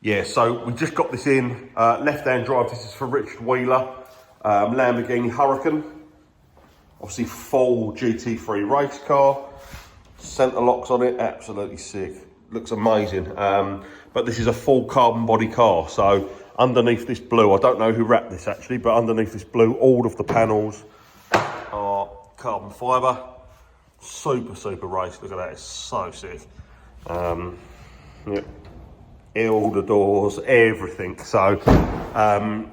Yeah, so we just got this in, left-hand drive. This is for Richard Wheeler, Lamborghini Huracan. Obviously full GT3 race car. Centre locks on it, absolutely sick. Looks amazing. But this is a full carbon body car. So underneath this blue, I don't know who wrapped this actually, but underneath this blue, all of the panels are carbon fibre. Super, super race. Look at that, it's so sick. Yep. All the doors, everything. So I'm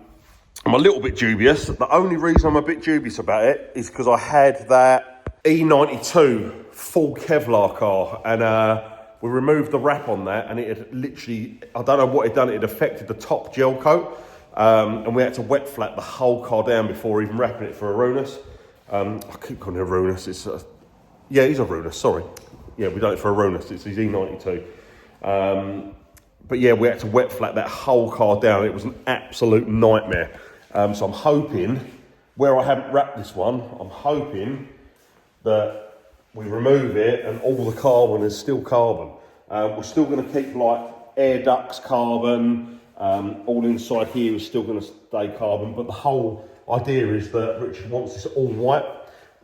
a little bit dubious. The only reason I'm a bit dubious about it is because I had that E92 full Kevlar car, and we removed the wrap on that, and it had literally, I don't know what it done, it had affected the top gel coat, and we had to wet flat the whole car down before even wrapping it for Arunus. I keep calling it Arunus, it's yeah, he's Arunus, sorry. Yeah, we done it for Arunus, it's his E92. But yeah, we had to wet flat that whole car down. It was an absolute nightmare. So I'm hoping, where I haven't wrapped this one, I'm hoping that we remove it and all the carbon is still carbon. We're still going to keep like air ducts carbon, all inside here is still going to stay carbon, but the whole idea is that Richard wants this all white,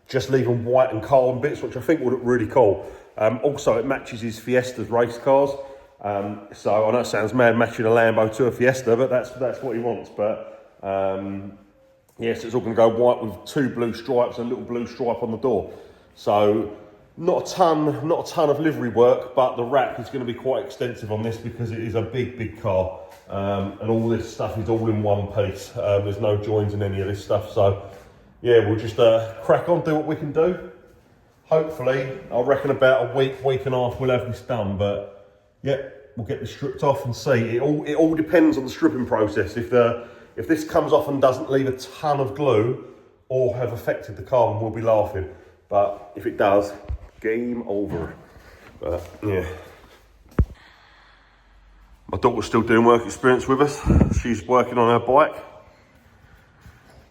just leaving white and carbon bits, which I think would look really cool. Also, it matches his Fiesta's race cars. So I know it sounds mad matching a Lambo to a Fiesta, but that's what he wants. But yes, it's all going to go white with 2 blue stripes and a little blue stripe on the door. So not a ton of livery work, but the wrap is going to be quite extensive on this because it is a big car, and all this stuff is all in one piece. There's no joins in any of this stuff. So yeah, we'll just crack on, do what we can do. Hopefully, I reckon about a week and a half we'll have this done, but yeah, we'll get this stripped off and see. It all depends on the stripping process. If this comes off and doesn't leave a ton of glue or have affected the carbon, we'll be laughing. But if it does, game over. But yeah. My daughter's still doing work experience with us. She's working on her bike.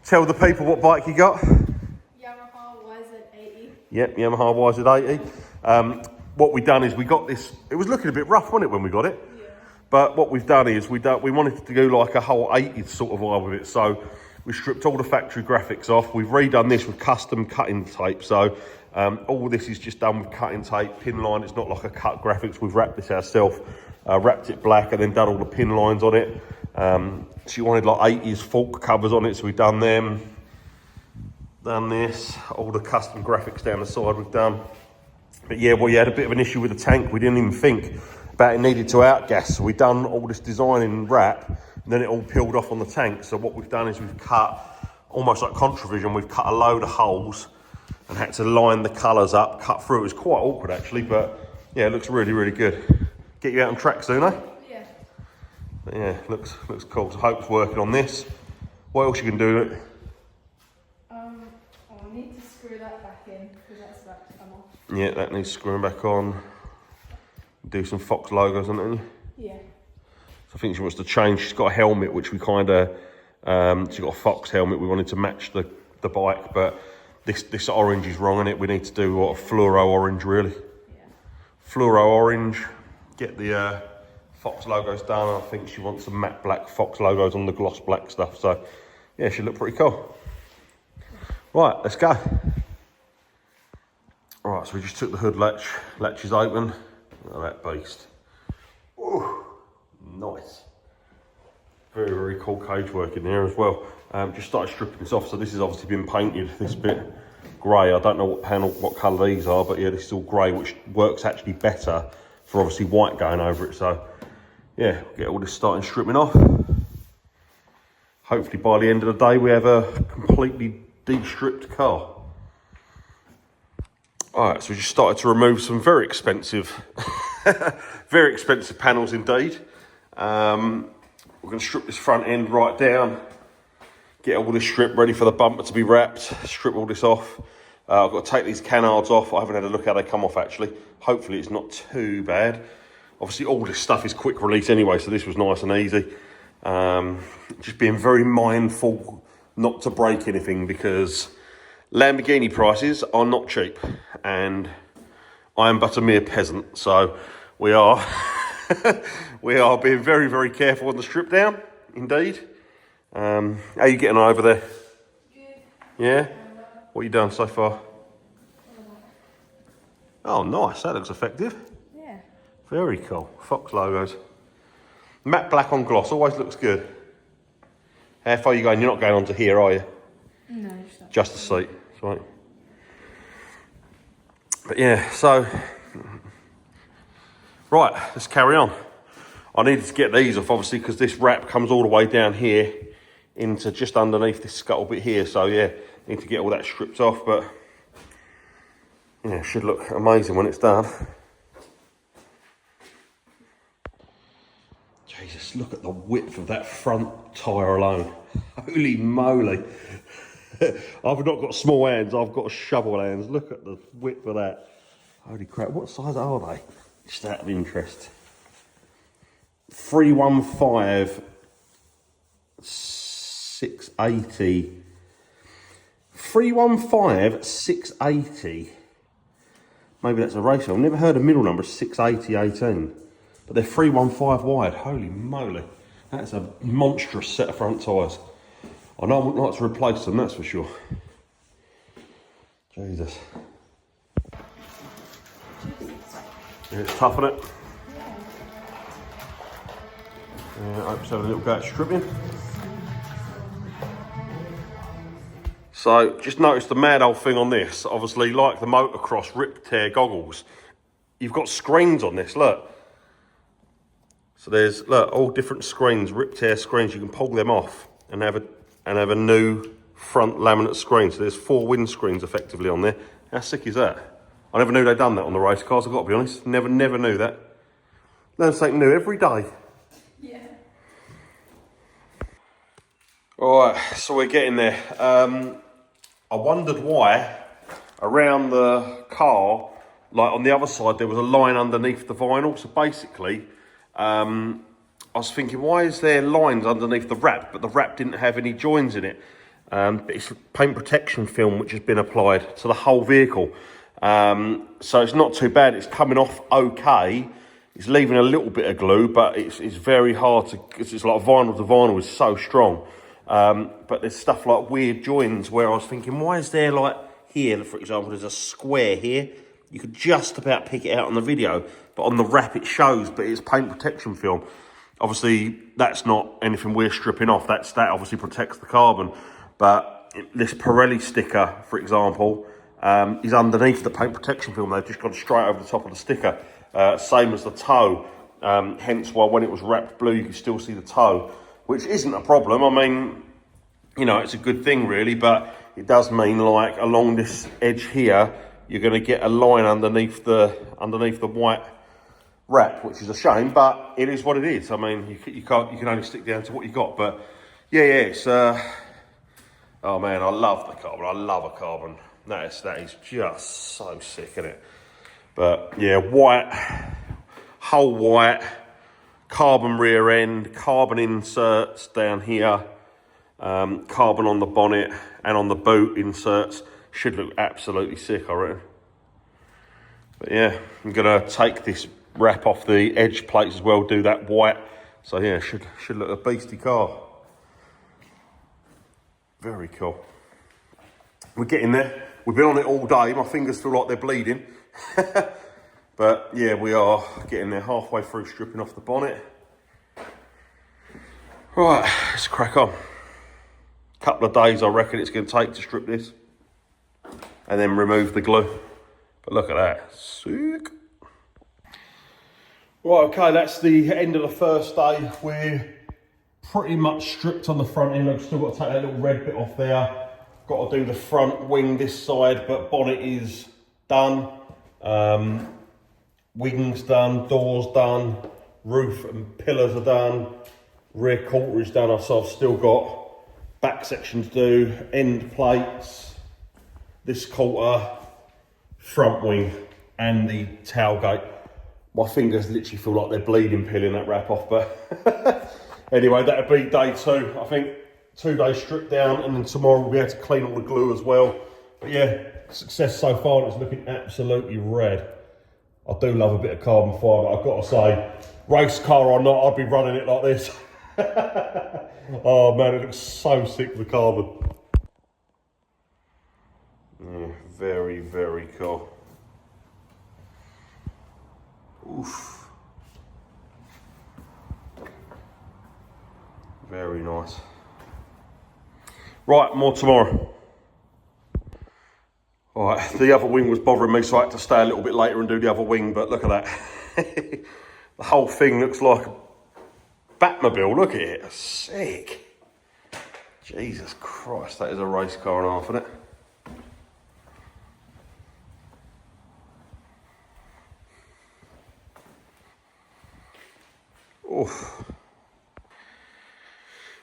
Tell the people what bike you got. Yamaha YZ80. Yep, Yamaha YZ80. What we've done is we got this, it was looking a bit rough, wasn't it, when we got it? Yeah. But what we've done is we wanted to do like a whole 80s sort of vibe with it. So we stripped all the factory graphics off. We've redone this with custom cutting tape. So all this is just done with cutting tape, pin line. It's not like a cut graphics. We've wrapped this ourselves, wrapped it black and then done all the pin lines on it. She wanted like 80s fork covers on it. So we've done them, done this, all the custom graphics down the side we've done. But yeah, well, you had a bit of an issue with the tank. We didn't even think about it needed to outgas. So we've done all this design in wrap, and then it all peeled off on the tank. So what we've done is we've cut, almost like Contravision, we've cut a load of holes and had to line the colours up, cut through. It was quite awkward actually, but yeah, it looks really, really good. Get you out on track soon, eh? Yeah. But yeah, looks cool. So Hope's working on this. What else you can do? I need to screw that back in because that's about to come off. Yeah, that needs screwing back on. Do some Fox logos on it, don't you? Yeah. So I think she wants to change. She's got a helmet, which we kind of, she's got a Fox helmet. We wanted to match the bike, but this orange is wrong in it. We need to do what, a fluoro orange, really. Yeah. Fluoro orange. Get the Fox logos done. I think she wants some matte black Fox logos on the gloss black stuff. So yeah, she look pretty cool. Right, let's go. All right, so we just took the hood latch is open. Look at that beast. Ooh, nice. Very, very cool cage work in there as well. Just started stripping this off, so this has obviously been painted, this bit grey. I don't know what colour these are, but yeah, this is all grey, which works actually better for obviously white going over it. So yeah, get all this starting stripping off. Hopefully by the end of the day, we have a completely de-stripped car. All right, so we just started to remove some very expensive, very expensive panels indeed. We're going to strip this front end right down, get all this strip ready for the bumper to be wrapped, strip all this off. I've got to take these canards off. I haven't had a look how they come off actually. Hopefully it's not too bad. Obviously all this stuff is quick release anyway, so this was nice and easy. Just being very mindful not to break anything because Lamborghini prices are not cheap and I am but a mere peasant, so we are We are being very, very careful on the strip down, indeed. How are you getting on over there? Good. Yeah? What are you done so far? Oh, nice. That looks effective. Yeah. Very cool. Fox logos. Matte black on gloss always looks good. How far are you going? You're not going on to here, are you? No, Just the seat. That's right. But yeah, so... Right, let's carry on. I needed to get these off, obviously, because this wrap comes all the way down here into just underneath this scuttle bit here. So yeah, need to get all that stripped off, but yeah, it should look amazing when it's done. Jesus, look at the width of that front tyre alone. Holy moly. I've not got small hands, I've got shovel hands. Look at the width of that. Holy crap, what size are they? Just out of interest. 315 680. 315 680. Maybe that's a ratio. I've never heard a middle number 680 18. But they're 315 wide. Holy moly. That's a monstrous set of front tyres. I know I wouldn't like to replace them, that's for sure. Jesus. Yeah, it's tough, isn't it? Yeah, I hope so. A little go at stripping. So, just notice the mad old thing on this. Obviously, like the motocross rip tear goggles, you've got screens on this, look. So there's, look, all different screens, rip tear screens. You can pull them off and have a new front laminate screen. So there's 4 windscreens effectively on there. How sick is that? I never knew they'd done that on the race cars, I've got to be honest. Never knew that. Learn something new every day. Yeah. All right, so we're getting there. I wondered why around the car, like on the other side, there was a line underneath the vinyl. So basically, I was thinking, why is there lines underneath the wrap, but the wrap didn't have any joins in it? But it's paint protection film which has been applied to the whole vehicle. So it's not too bad. It's coming off okay. It's leaving a little bit of glue, but it's very hard to, because it's like vinyl to vinyl is so strong. But there's stuff like weird joins where I was thinking, why is there like here, for example, there's a square here. You could just about pick it out on the video, but on the wrap it shows, but it's paint protection film. Obviously, that's not anything we're stripping off. That obviously protects the carbon. But this Pirelli sticker, for example, is underneath the paint protection film. They've just gone straight over the top of the sticker. Same as the toe. Hence why when it was wrapped blue, you could still see the toe, which isn't a problem. I mean, you know, it's a good thing really, but it does mean like along this edge here, you're going to get a line underneath the white wrap, which is a shame, but it is what it is. I mean, you can only stick down to what you got. But yeah, it's oh man, I love the carbon. I love a carbon. That is just so sick, isn't it? But yeah, white, whole white, carbon rear end, carbon inserts down here, carbon on the bonnet and on the boot inserts. Should look absolutely sick, I reckon. But yeah, I'm gonna take this wrap off the edge plates as well, do that white. So yeah, should look a beastie car. Very cool. We're getting there. We've been on it all day. My fingers feel like they're bleeding. But yeah, we are getting there, halfway through stripping off the bonnet. Right, let's crack on. Couple of days I reckon it's going to take to strip this and then remove the glue. But look at that, sick. Right, okay, that's the end of the first day. We're pretty much stripped on the front end. I've still got to take that little red bit off there. Got to do the front wing this side, but bonnet is done. Wings done, doors done, roof and pillars are done, rear quarter is done. So I've still got back section to do, end plates, this quarter, front wing and the tailgate. My fingers literally feel like they're bleeding peeling that wrap off, but anyway, that'll be day 2. I think 2 days stripped down, and then tomorrow we'll be able to clean all the glue as well. But yeah, success so far, and it's looking absolutely red. I do love a bit of carbon fibre. I've got to say, race car or not, I'd be running it like this. Oh man, it looks so sick with the carbon. Yeah, very, very cool. Oof. Very nice. Right, more tomorrow. All right, the other wing was bothering me, so I had to stay a little bit later and do the other wing, but look at that. The whole thing looks like a Batmobile, look at it, sick. Jesus Christ, that is a race car and a half, isn't it? Oof.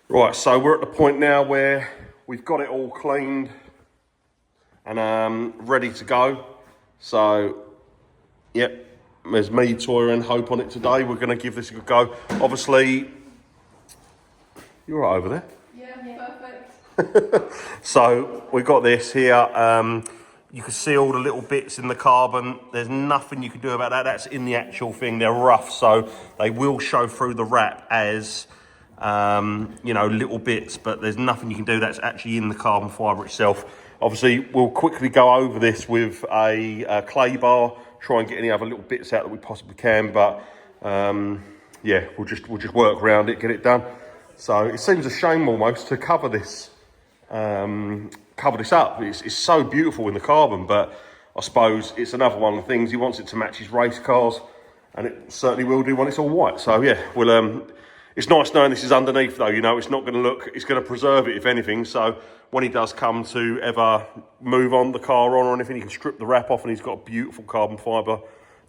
Right, so we're at the point now where we've got it all cleaned and ready to go. So, yep, there's me, Toya and Hope on it today. We're going to give this a good go. Obviously, you're right over there. Yeah, perfect. So we've got this here. You can see all the little bits in the carbon. There's nothing you can do about that. That's in the actual thing. They're rough, so they will show through the wrap as you know, little bits, but there's nothing you can do. That's actually in the carbon fibre itself. Obviously, we'll quickly go over this with a clay bar, try and get any other little bits out that we possibly can, but yeah, we'll just work around it, get it done. So it seems a shame almost to cover this up. It's so beautiful in the carbon, but I suppose it's another one of the things. He wants it to match his race cars, and it certainly will do when it's all white. So yeah, we'll it's nice knowing this is underneath though, you know, it's not going to look, it's going to preserve it if anything. So when he does come to ever move on the car on or anything, he can strip the wrap off, and he's got a beautiful carbon fibre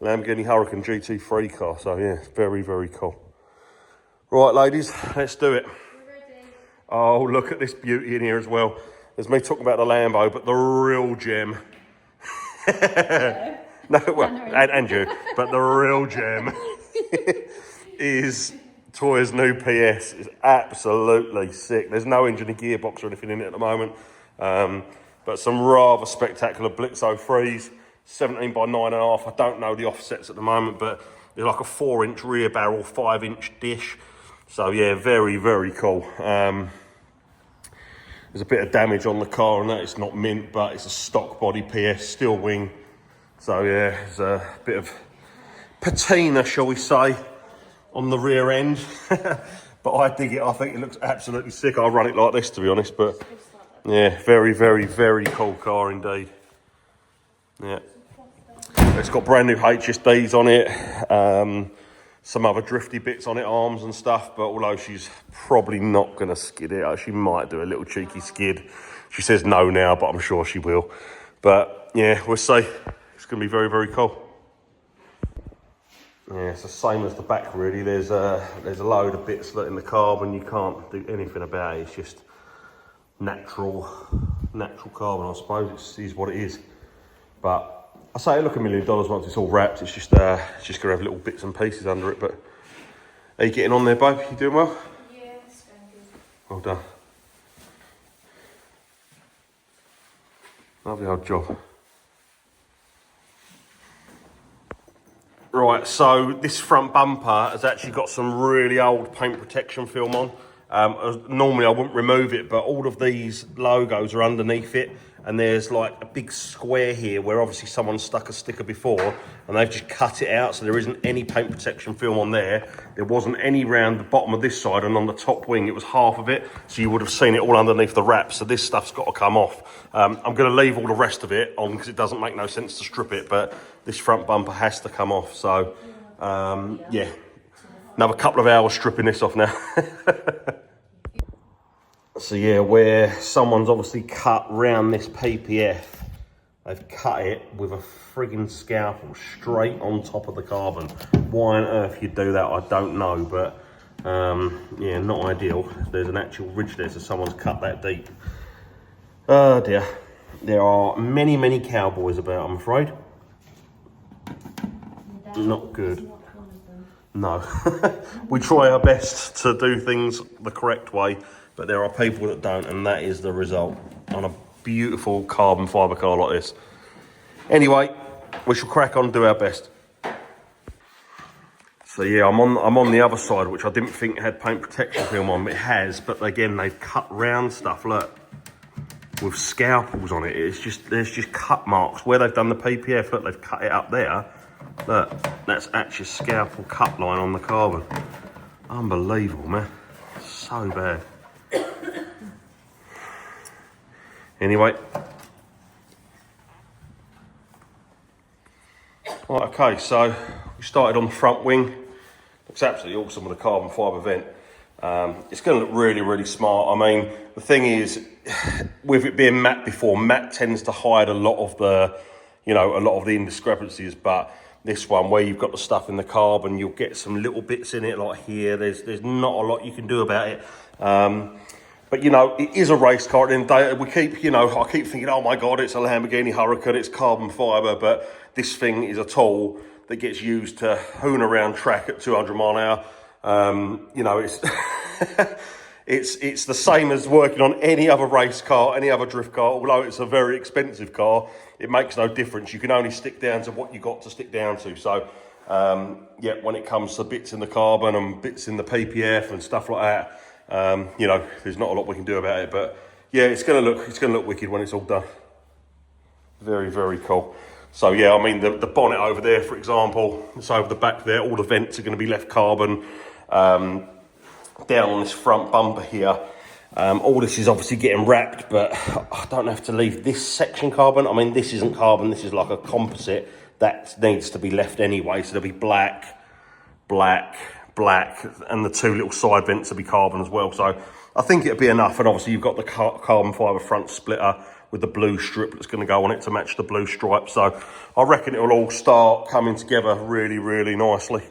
Lamborghini Huracan GT3 car. So yeah, very, very cool. Right, ladies, let's do it. We're ready. Oh, look at this beauty in here as well. There's me talking about the Lambo, but the real gem. No, well, and you, but the real gem is Toya's new PS. It's absolutely sick. There's no engine or gearbox or anything in it at the moment, but some rather spectacular Blitzo 3s, 17 by 9.5. I don't know the offsets at the moment, but they're like a 4-inch rear barrel, 5-inch dish. So yeah, very, very cool. There's a bit of damage on the car and that. It's not mint, but it's a stock body PS, steel wing. So yeah, there's a bit of patina, shall we say, on the rear end. But I dig it. I think it looks absolutely sick. I'll run it like this, to be honest. But yeah, very, very, very cool car indeed. Yeah. It's got brand new HSDs on it. Some other drifty bits on it, arms and stuff, but although she's probably not going to skid it, she might do a little cheeky skid. She says no now, but I'm sure she will. But yeah, we'll see. It's going to be very, very cool. Yeah, it's the same as the back really. There's a load of bits that in the carbon you can't do anything about it. It's just natural carbon, I suppose. It is what it is. But I say, look, $1 million once it's all wrapped. It's just going to have little bits and pieces under it. But are you getting on there, babe? You doing well? Yeah, it's going good. Well done. Lovely old job. Right, so this front bumper has actually got some really old paint protection film on. Normally I wouldn't remove it, but all of these logos are underneath it, and there's like a big square here where obviously someone stuck a sticker before and they've just cut it out, so there isn't any paint protection film on there. There wasn't any round the bottom of this side, and on the top wing it was half of it, so you would have seen it all underneath the wrap. So this stuff's got to come off. I'm going to leave all the rest of it on because it doesn't make no sense to strip it, but this front bumper has to come off. So yeah, another couple of hours stripping this off now. So yeah, where someone's obviously cut round this PPF, they've cut it with a frigging scalpel straight on top of the carbon. Why on earth you'd do that, I don't know, but yeah, not ideal. There's an actual ridge there, so someone's cut that deep. Oh dear. There are many, many cowboys about, I'm afraid. Not good. No. We try our best to do things the correct way, but there are people that don't, and that is the result on a beautiful carbon fibre car like this. Anyway, we shall crack on and do our best. So yeah, I'm on the other side, which I didn't think had paint protection film on, but it has. But again, they've cut round stuff, look, with scalpels on it. There's just cut marks where they've done the PPF. Look, they've cut it up there. Look, that's actually a scalpel cut line on the carbon. Unbelievable, man. So bad. Anyway. Right, okay, so we started on the front wing. Looks absolutely awesome with a carbon fibre vent. It's going to look really, really smart. I mean, the thing is, with it being matte before, matte tends to hide a lot of the, a lot of the indiscrepancies. But this one, where you've got the stuff in the carbon, you'll get some little bits in it, like here. There's not a lot you can do about it. But it is a race car. At the end of the day, we keep, I keep thinking, oh my God, it's a Lamborghini Huracan, it's carbon fibre, but this thing is a tool that gets used to hoon around track at 200 mile an hour. It's the same as working on any other race car, any other drift car. Although it's a very expensive car, it makes no difference. You can only stick down to what you got to stick down to. So, when it comes to bits in the carbon and bits in the PPF and stuff like that, there's not a lot we can do about it. But yeah, it's gonna look wicked when it's all done. Very, very cool. So yeah, I mean the bonnet over there, for example, it's over the back there. All the vents are going to be left carbon. Down on this front bumper here, all this is obviously getting wrapped, but I don't have to leave this section carbon. I mean, this isn't carbon. This is like a composite that needs to be left anyway. So there'll be black, black, black, and the two little side vents will be carbon as well. So I think it'll be enough. And obviously you've got the carbon fibre front splitter with the blue strip that's going to go on it to match the blue stripe. So I reckon it'll all start coming together really, really nicely.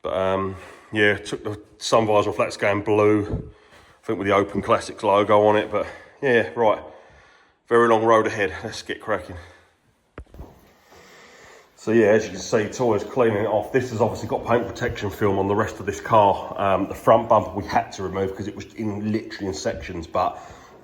But yeah, took the sun visor off, that's going blue, I think with the Open Classics logo on it. But yeah, right, very long road ahead. Let's get cracking. So yeah, as you can see, Toy's cleaning it off. This has obviously got paint protection film on the rest of this car. The front bumper we had to remove because it was literally in sections, but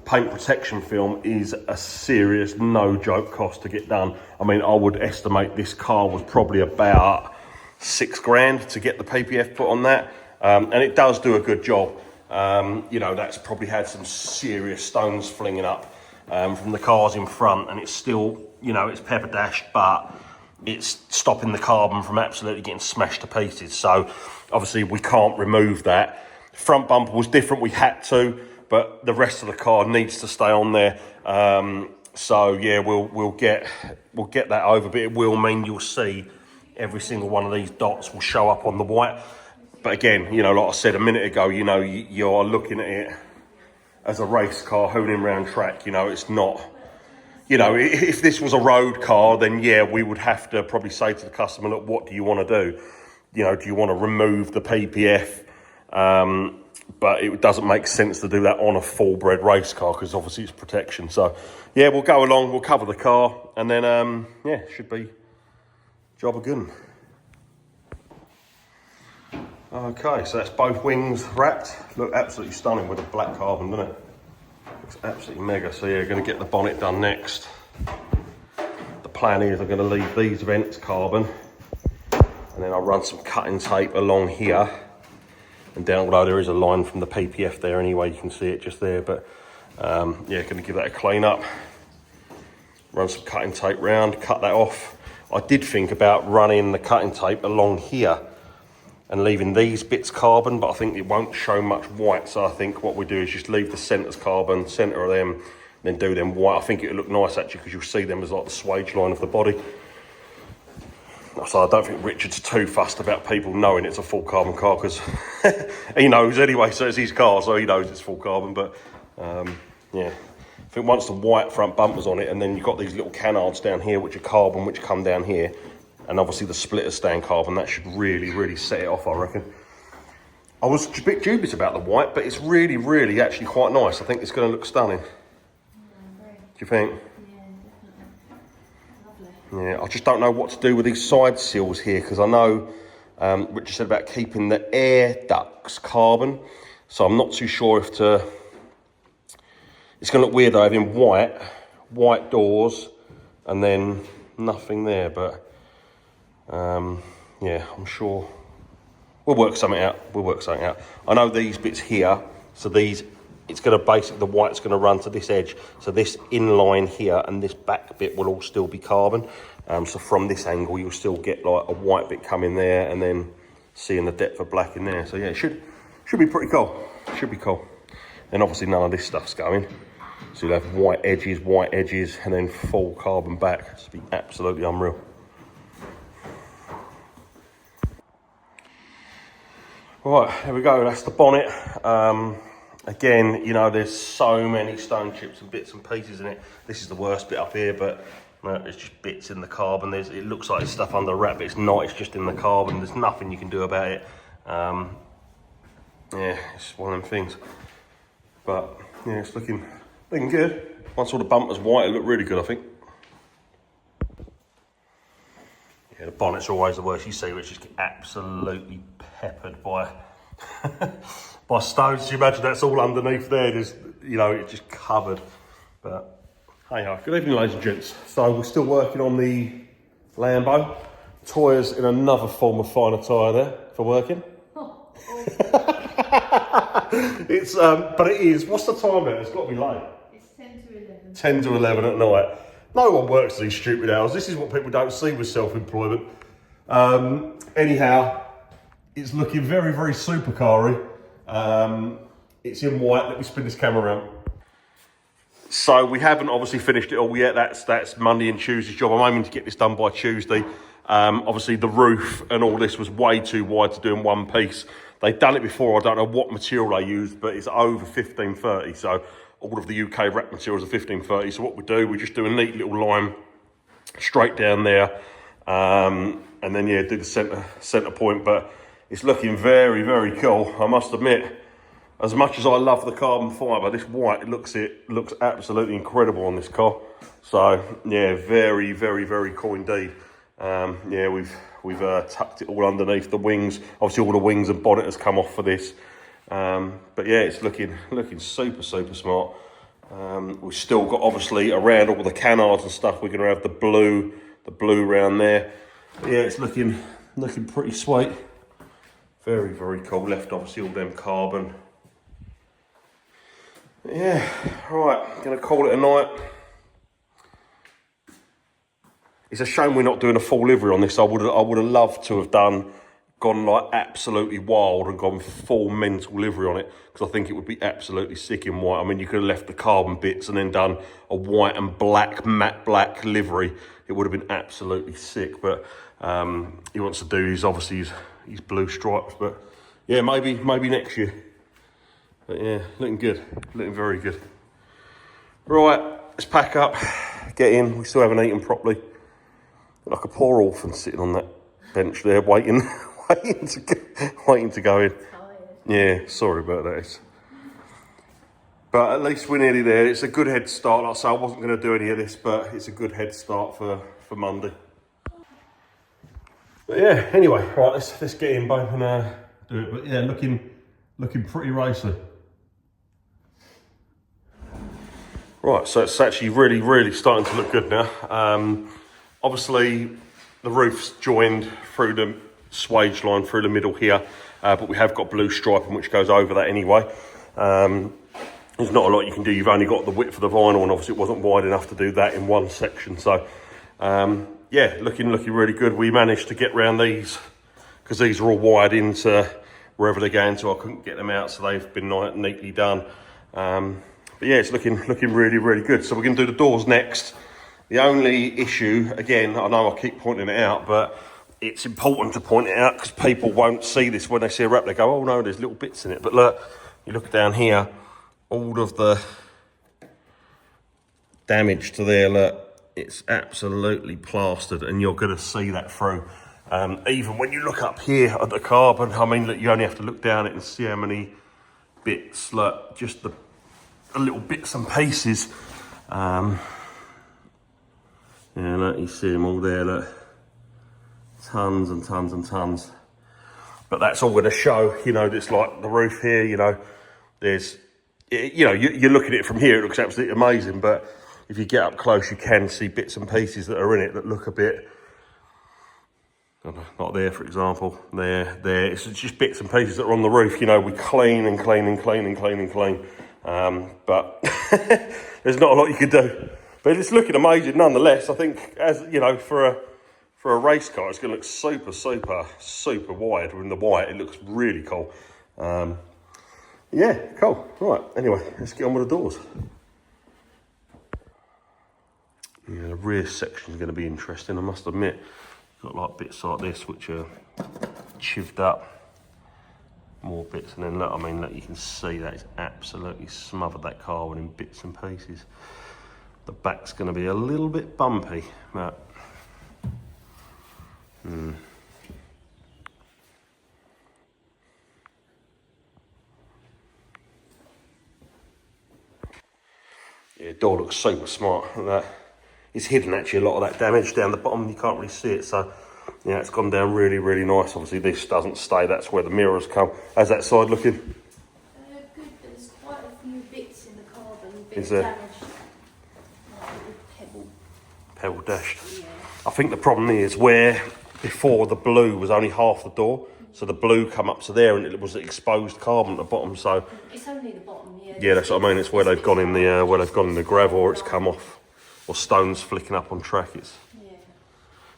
paint protection film is a serious, no joke cost to get done. I mean, I would estimate this car was probably about £6,000 to get the PPF put on that. And it does do a good job. That's probably had some serious stones flinging up from the cars in front, and it's still, it's pepper dashed, but it's stopping the carbon from absolutely getting smashed to pieces. So obviously we can't remove that. Front bumper was different, we had to, but the rest of the car needs to stay on there. So yeah, we'll get that over, but it will mean you'll see every single one of these dots will show up on the white. But again, like I said a minute ago, you're looking at it as a race car hooning around track. It's not, if this was a road car, then yeah, we would have to probably say to the customer, look, what do you want to do? Do you want to remove the PPF? But it doesn't make sense to do that on a full-bred race car because obviously it's protection. So yeah, we'll go along, we'll cover the car, and then yeah, should be job of good. Okay, so that's both wings wrapped. Look absolutely stunning with the black carbon, doesn't it? Looks absolutely mega. So yeah, going to get the bonnet done next. The plan is I'm going to leave these vents carbon, and then I'll run some cutting tape along here and down, although there is a line from the PPF there anyway, you can see it just there. But yeah, going to give that a clean up. Run some cutting tape round, cut that off. I did think about running the cutting tape along here and leaving these bits carbon, but I think it won't show much white. So I think what we do is just leave the centres carbon, centre of them, then do them white. I think it'll look nice actually because you'll see them as like the swage line of the body. So I don't think Richard's too fussed about people knowing it's a full carbon car because he knows anyway, so it's his car, so he knows it's full carbon. But yeah, I think once the white front bumper's on it, and then you've got these little canards down here which are carbon, which come down here, and obviously the splitters staying carbon, that should really, really set it off, I reckon. I was a bit dubious about the white, but it's really, really actually quite nice. I think it's going to look stunning. Yeah, Do you think? yeah, definitely. Lovely. Yeah, I just don't know what to do with these side seals here, because I know Richard said about keeping the air ducts carbon, so I'm not too sure if to... It's going to look weird though, having white doors, and then nothing there, but yeah, I'm sure We'll work something out. We'll work something out. I know these bits here, so these, it's going to basically, the white's going to run to this edge. So this inline here and this back bit will all still be carbon. So from this angle, you'll still get like a white bit coming there and then seeing the depth of black in there. So yeah, it should be pretty cool. Should be cool. And obviously none of this stuff's going. So you'll have white edges, and then full carbon back. It's be absolutely unreal. Right, there we go, that's the bonnet. Again, you know, there's so many stone chips and bits and pieces in it. This is the worst bit up here, but there's just bits in the carbon. It looks like it's stuff under the wrap, but it's not, it's just in the carbon. There's nothing you can do about it. Yeah, it's one of them things. But yeah, it's looking good. Once all the bumpers white, it looked really good, I think. Yeah, the bonnet's always the worst. You see, which is absolutely peppered by by stones. You imagine that's all underneath there. There's, you know, it's just covered. But hey ho, good evening, ladies and gents. So we're still working on the Lambo. Tyres in another form of finer tyre there for working. It's but it is. What's the time there? It's got to be late. It's 10 to 11. 10 to 11 at night. No one works these stupid hours. This is what people don't see with self-employment. Anyhow, it's looking very, very supercar-y. It's in white. Let me spin this camera around. So we haven't obviously finished it all yet. That's Monday and Tuesday's job. I'm aiming to get this done by Tuesday. Obviously the roof and all this was way too wide to do in one piece. They've done it before. I don't know what material they used, but it's over 1530. So all of the UK wrap materials are 1530. So what we do, we just do a neat little line straight down there. And then, yeah, do the centre point. But it's looking very, very cool. I must admit, as much as I love the carbon fibre, this white, it looks absolutely incredible on this car. So, yeah, very, very, very cool indeed. Yeah, we've tucked it all underneath the wings. Obviously, all the wings and bonnet has come off for this. But yeah, it's looking super, super smart. We've still got, obviously, around all the canards and stuff, we're going to have the blue around there. But yeah, it's looking pretty sweet. Very, very cool. Left, obviously, all them carbon. But yeah, right, going to call it a night. It's a shame we're not doing a full livery on this. I would have loved to have gone like absolutely wild and gone full mental livery on it, because I think it would be absolutely sick in white. I mean, you could have left the carbon bits and then done a white and black, matte black livery. It would have been absolutely sick, but he wants to do his blue stripes. But yeah, maybe next year. But yeah, looking good, looking very good. Right, let's pack up, get in. We still haven't eaten properly. Like a poor orphan sitting on that bench there, waiting to go in. Yeah, sorry about that. But at least we're nearly there. It's a good head start. Like I say, I wasn't going to do any of this, but it's a good head start for Monday. But yeah, anyway, right, let's get in, babe, and do it. But yeah, looking pretty racy. Right, so it's actually really, really starting to look good now. Obviously, the roof's joined through the swage line through the middle here, but we have got blue striping which goes over that anyway. There's not a lot you can do. You've only got the width of the vinyl, and obviously it wasn't wide enough to do that in one section. So, yeah, looking really good. We managed to get around these because these are all wired into wherever they're going to. I couldn't get them out, so they've been neatly done. But yeah, it's looking really, really good. So we're going to do the doors next. The only issue, again, I know I keep pointing it out, but it's important to point it out because people won't see this when they see a wrap. They go, oh no, there's little bits in it. But look, you look down here, all of the damage to there, look, it's absolutely plastered, and you're going to see that through. Even when you look up here at the carbon, I mean, look, you only have to look down it and see how many bits, look, just the little bits and pieces. Yeah, look, you see them all there, look. Tons and tons and tons. But that's all going to show, you know, it's like the roof here, you know, there's, you know, you look at it from here, it looks absolutely amazing, but if you get up close, you can see bits and pieces that are in it that look a bit Not there, for example. There. It's just bits and pieces that are on the roof. You know, we clean and clean and clean and clean and clean. But there's not a lot you could do. But it's looking amazing nonetheless. I think, as you know, for a race car, it's going to look super, super, super wide. In the white, it looks really cool. Yeah, cool. Right. Anyway, let's get on with the doors. Yeah, the rear section is going to be interesting, I must admit. Got like bits like this which are chived up, more bits, and then look, I mean, look, you can see that it's absolutely smothered that carbon in bits and pieces. The back's going to be a little bit bumpy, but yeah, door looks super smart. Look at that. It's hidden actually a lot of that damage down the bottom. You can't really see it, so yeah, it's gone down really, really nice. Obviously, this doesn't stay. That's where the mirrors come. How's that side looking? Good, but there's quite a few bits in the carbon, Is there? damaged. Like a little Pebble dashed. Yeah. I think the problem is where before the blue was only half the door, so the blue come up to there and it was exposed carbon at the bottom. So It's only the bottom, yeah. yeah, that's what I mean. It's where they've gone in the gravel, or it's come off, or stones flicking up on track. It's. Yeah.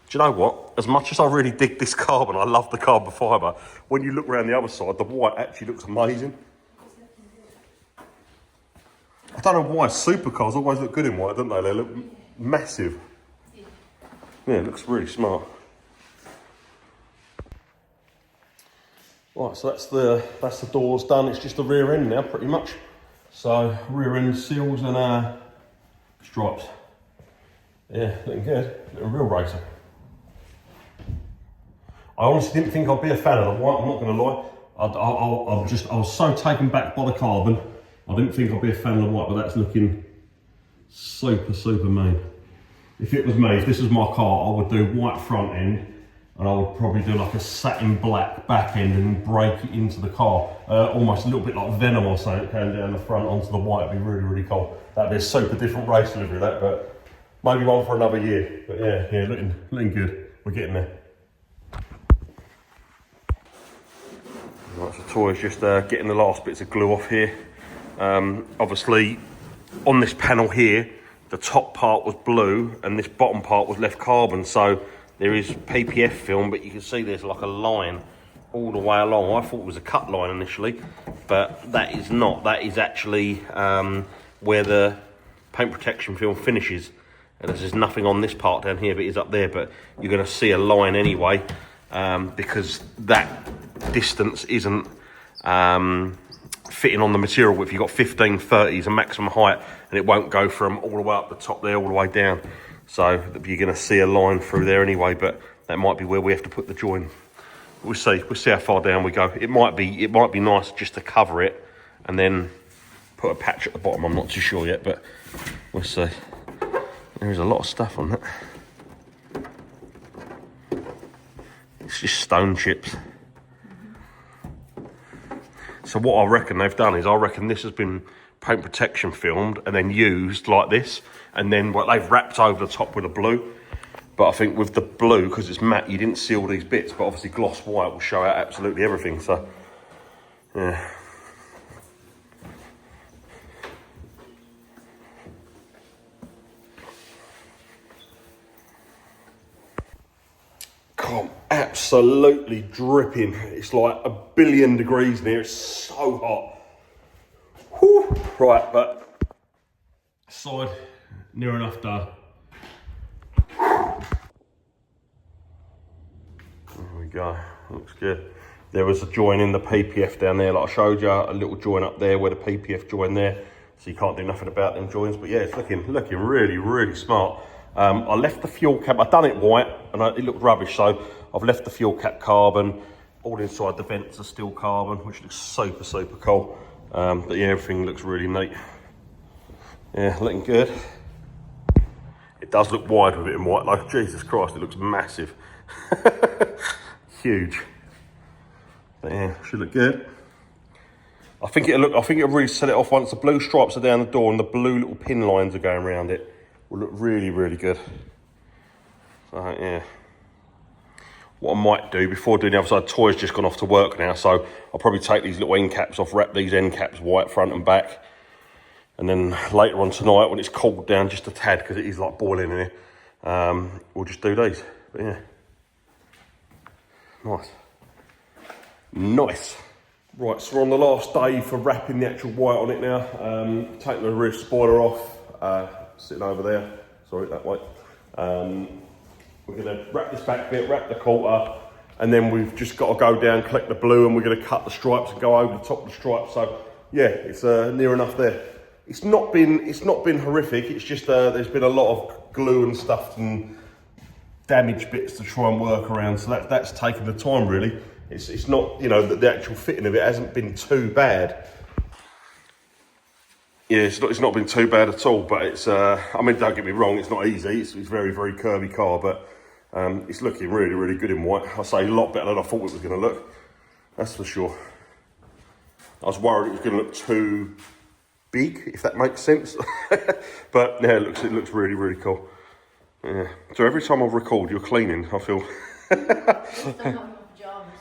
Do you know what? As much as I really dig this carbon, I love the carbon fibre. When you look around the other side, the white actually looks amazing. I don't know why supercars always look good in white, don't they? They look massive. Yeah, it looks really smart. Right, so that's the doors done. It's just the rear end now, pretty much. So rear end seals and stripes. Yeah, looking good. Looking real racer. I honestly didn't think I'd be a fan of the white, I'm not going to lie. I was so taken back by the carbon, I didn't think I'd be a fan of the white, but that's looking super, super mean. If it was me, if this was my car, I would do white front end, and I would probably do like a satin black back end and break it into the car. Almost a little bit like Venom or something, going down the front onto the white. It'd be really, really cool. That'd be a super different race delivery, that, but maybe one for another year. But yeah, looking good. We're getting there. Right, so Toy's just getting the last bits of glue off here. Obviously, on this panel here, the top part was blue and this bottom part was left carbon. So there is PPF film, but you can see there's like a line all the way along. I thought it was a cut line initially, but that is not. That is actually where the paint protection film finishes. And there's nothing on this part down here, but it is up there. But you're going to see a line anyway, because that distance isn't fitting on the material width. You've got 15, 30 is a maximum height, and it won't go from all the way up the top there all the way down. So you're going to see a line through there anyway, but that might be where we have to put the join. We'll see how far down we go. It might be nice just to cover it and then put a patch at the bottom. I'm not too sure yet, but we'll see. There's a lot of stuff on that. It's just stone chips. So what I reckon they've done is, I reckon this has been paint protection filmed and then used like this, and then what they've wrapped over the top with a blue. But I think with the blue, because it's matte, you didn't see all these bits, but obviously gloss white will show out absolutely everything. So yeah. God, absolutely dripping. It's like 1 billion degrees in here. It's so hot. Whew. Right, but side near enough done. There we go. Looks good. There was a join in the PPF down there, like I showed you. A little join up there where the PPF join there. So you can't do nothing about them joins. But yeah, it's looking really, really smart. I left the fuel cap. I've done it white, and it looked rubbish. So I've left the fuel cap carbon. All inside the vents are still carbon, which looks super, super cool. But yeah, everything looks really neat. Yeah, looking good. It does look wide with it in white, like Jesus Christ, it looks massive. Huge. But yeah, should look good. I think it'll really set it off once the blue stripes are down the door and the blue little pin lines are going around it. Will look really, really good. So yeah. what I might do before doing the other side, Toy's just gone off to work now, so I'll probably take these little end caps off, wrap these end caps white front and back, and then later on tonight when it's cooled down just a tad, because it is like boiling in here, we'll just do these. But yeah, nice. Right, so we're on the last day for wrapping the actual white on it now. Taking the rear spoiler off, sitting over there, sorry, that way. We're going to wrap this back bit, wrap the quarter, and then we've just got to go down, collect the blue, and we're going to cut the stripes and go over the top of the stripes. So yeah, it's near enough there. It's not been horrific. It's just there's been a lot of glue and stuff and damaged bits to try and work around. So that's taken the time really. It's not, you know, the actual fitting of it hasn't been too bad. Yeah, it's not been too bad at all, but it's, I mean, don't get me wrong, it's not easy. It's very, very curvy car, but it's looking really, really good in white. I say a lot better than I thought it was going to look. That's for sure. I was worried it was going to look too big, if that makes sense. But yeah, it looks really, really cool. Yeah. So every time I record, you're cleaning, I feel.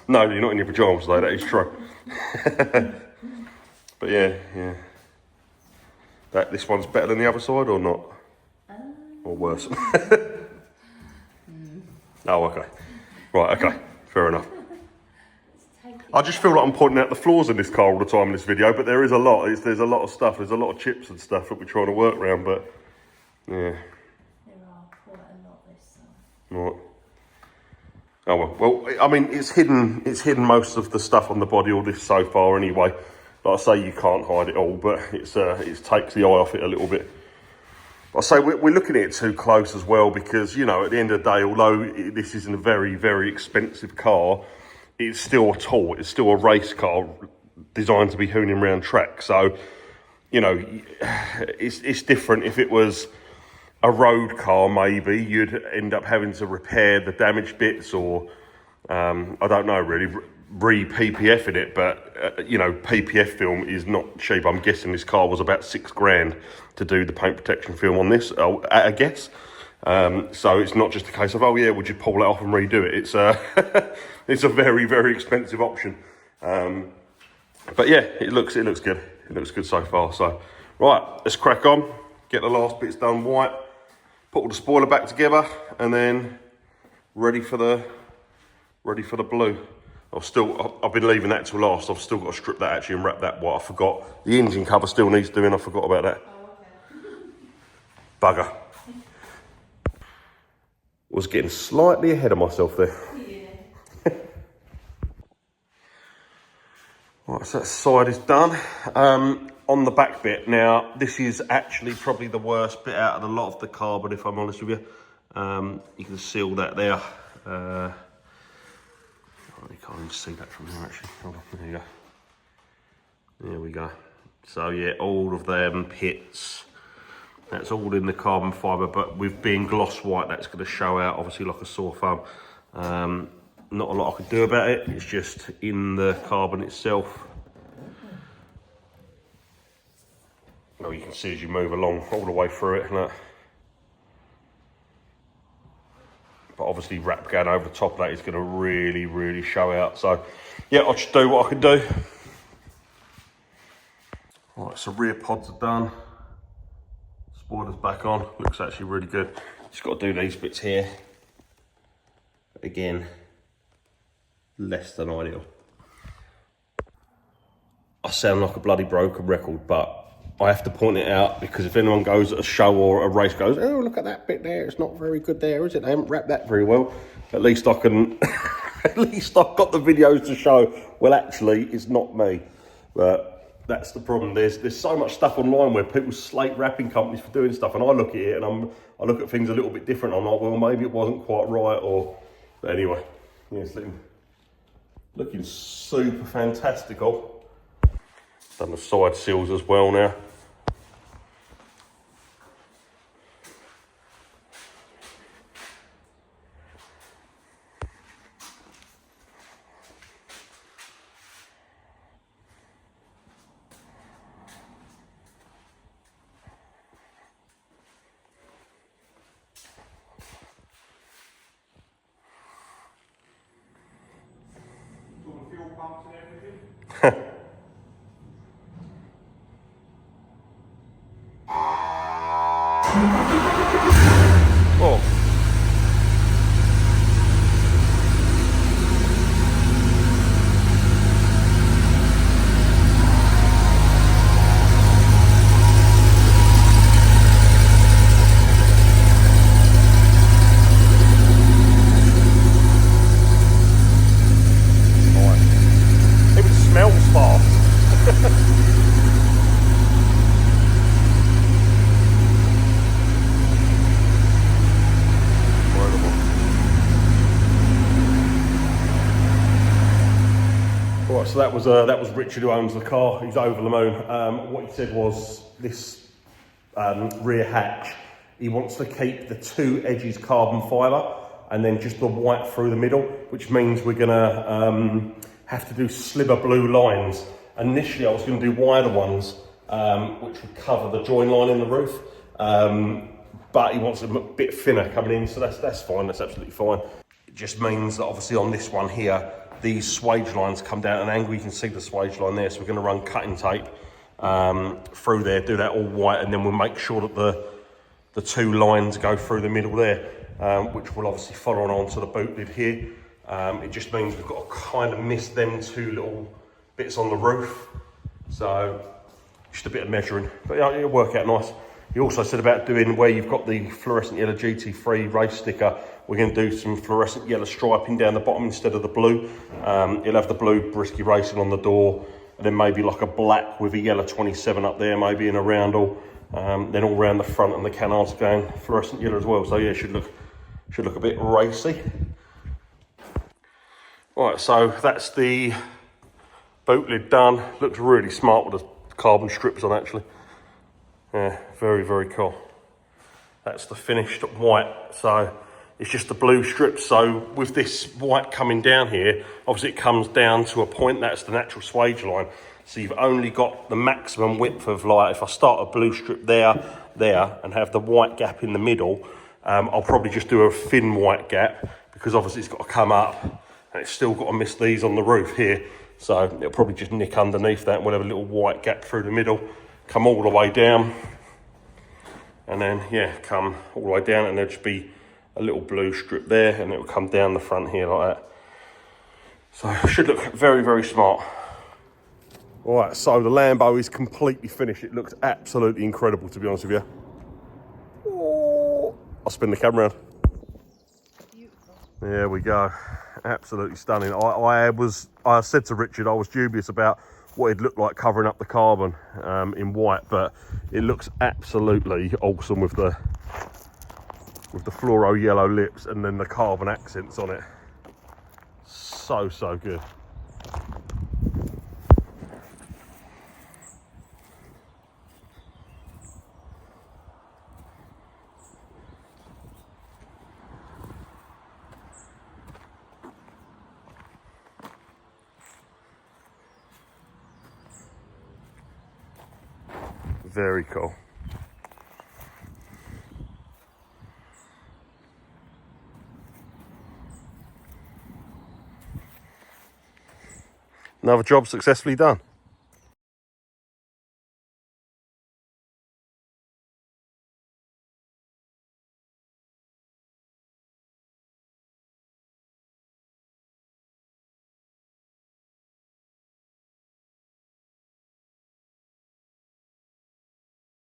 No, you're not in your pajamas though, that is true. But yeah. This one's better than the other side or not? Or worse? Oh, okay. Right, okay. Fair enough. I just feel like I'm pointing out the flaws in this car all the time in this video, but there is a lot. There's a lot of stuff. There's a lot of chips and stuff that we're trying to work around, but yeah. There are quite a lot this time. Right. Oh well, I mean, it's hidden most of the stuff on the body all this so far anyway. Like I say, you can't hide it all, but it takes the eye off it a little bit. I say we're looking at it too close as well, because, you know, at the end of the day, although this isn't a very, very expensive car, it's still a tool. It's still a race car designed to be hooning around track. So, you know, it's different. If it was a road car, maybe you'd end up having to repair the damaged bits, or I don't know really, re-PPF in it. But you know, PPF film is not cheap. I'm guessing this car was about $6,000 to do the paint protection film on this, I guess. So it's not just a case of, oh yeah, would you pull it off and redo it? It's it's a very, very expensive option. But yeah, it looks good. It looks good so far. So right, let's crack on. Get the last bits done white. Put all the spoiler back together, and then ready for the blue. I've been leaving that till last. I've still got to strip that actually and wrap that white. I forgot. The engine cover still needs doing. I forgot about that. Oh, okay. Bugger. Was getting slightly ahead of myself there. Yeah. Right, so that side is done. On the back bit now, this is actually probably the worst bit out of the lot of the carbon, if I'm honest with you. You can see all that there. You can't even see that from here actually. Hold on, there you go. There we go. So yeah, all of them pits, that's all in the carbon fibre, but with being gloss white, that's going to show out obviously like a sore thumb. Not a lot I can do about it. It's just in the carbon itself. Well, you can see as you move along all the way through it. Look. But obviously wrap going over the top of that is going to really, really show out. So yeah, I'll just do what I can do. Right, so rear pods are done. Spoiler's back on. Looks actually really good. Just got to do these bits here. Again, less than ideal. I sound like a bloody broken record, but I have to point it out, because if anyone goes at a show or a race goes, oh, look at that bit there, it's not very good there, is it? They haven't wrapped that very well. At least I can, at least I've got the videos to show, well, actually, it's not me. But that's the problem. There's so much stuff online where people slate wrapping companies for doing stuff, and I look at it and I look at things a little bit different. I'm like, well, maybe it wasn't quite right, or, but anyway, yeah, it's looking super fantastical. Done the side seals as well now. Oh. Even smells fast. Right, so that was Richard who owns the car. He's over the moon. What he said was this rear hatch. He wants to keep the two edges carbon fibre and then just the white through the middle, which means we're gonna have to do sliver blue lines. Initially, I was going to do wider ones, which would cover the join line in the roof. But he wants them a bit thinner coming in, so that's fine. That's absolutely fine. It just means that obviously on this one here, these swage lines come down at an angle. You can see the swage line there. So we're going to run cutting tape through there, do that all white, and then we'll make sure that the two lines go through the middle there, which will obviously follow on to the boot lid here. It just means we've got to kind of miss them two little bits on the roof. So just a bit of measuring, but yeah, it'll work out nice. He also said about doing where you've got the fluorescent yellow GT3 race sticker, we're going to do some fluorescent yellow striping down the bottom instead of the blue. You'll have the blue Brisky Racing on the door, and then maybe like a black with a yellow 27 up there, maybe in a roundel. Then all around the front and the canards going fluorescent yellow as well. So yeah, it should look a bit racy. Right, so that's the boot lid done. Looks really smart with the carbon strips on actually. Yeah, very, very cool. That's the finished white. So it's just the blue strips. So with this white coming down here, obviously it comes down to a point. That's the natural swage line. So you've only got the maximum width of, like, if I start a blue strip there, and have the white gap in the middle, I'll probably just do a thin white gap because obviously it's got to come up and it's still got to miss these on the roof here. So it'll probably just nick underneath that and we'll have a little white gap through the middle, come all the way down, and then, yeah, come all the way down, and there'll just be a little blue strip there, and it will come down the front here like that. So it should look very, very smart. All right, so the Lambo is completely finished. It looks absolutely incredible, to be honest with you. Oh, I'll spin the camera around. Beautiful. There we go. Absolutely stunning. I said to Richard, I was dubious about what it'd look like covering up the carbon in white, but it looks absolutely awesome with the fluoro yellow lips and then the carbon accents on it. So good. Very cool. Another job successfully done.